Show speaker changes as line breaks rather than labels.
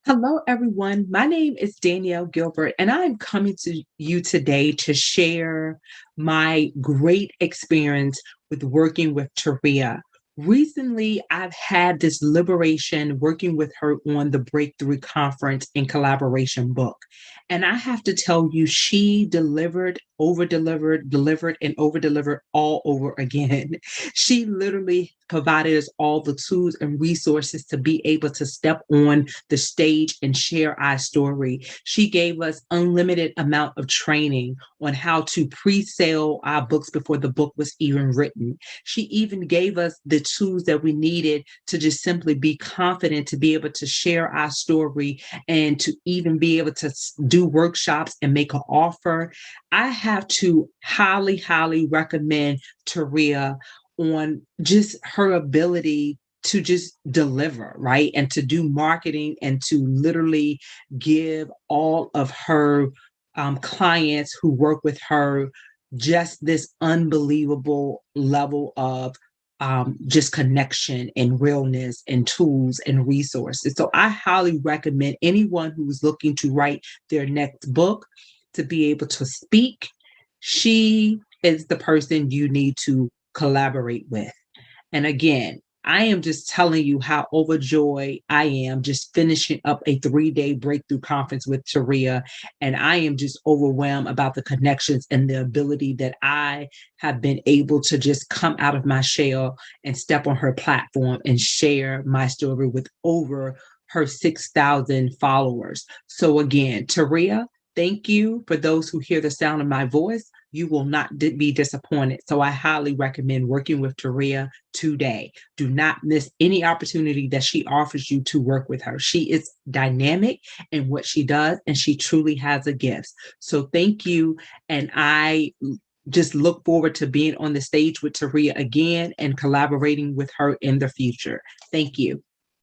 Hello, everyone. My name is Danielle Gilbert, and I'm coming to you today to share my great experience with working with Taria. Recently, I've had this liberation working with her on the Breakthrough Conference and Collaboration book. And I have to tell you, she delivered, over delivered, and over delivered all over again. She literally provided us all the tools and resources to be able to step on the stage and share our story. She gave us unlimited amount of training on how to pre-sale our books before the book was even written. She even gave us the tools that we needed to just simply be confident to be able to share our story and to even be able to do workshops and make an offer. I have to highly, highly recommend Taria on just her ability to just deliver, right? And to do marketing and to literally give all of her clients who work with her just this unbelievable level of just connection and realness and tools and resources. So I highly recommend anyone who's looking to write their next book to be able to speak. She is the person you need to collaborate with. And again, I am just telling you how overjoyed I am just finishing up a 3-day breakthrough conference with Taria. And I am just overwhelmed about the connections and the ability that I have been able to just come out of my shell and step on her platform and share my story with over her 6,000 followers. So again, Taria, thank you. For those who hear the sound of my voice, you will not be disappointed. So I highly recommend working with Taria today. Do not miss any opportunity that she offers you to work with her. She is dynamic in what she does, and she truly has a gift. So thank you. And I just look forward to being on the stage with Taria again and collaborating with her in the future. Thank you.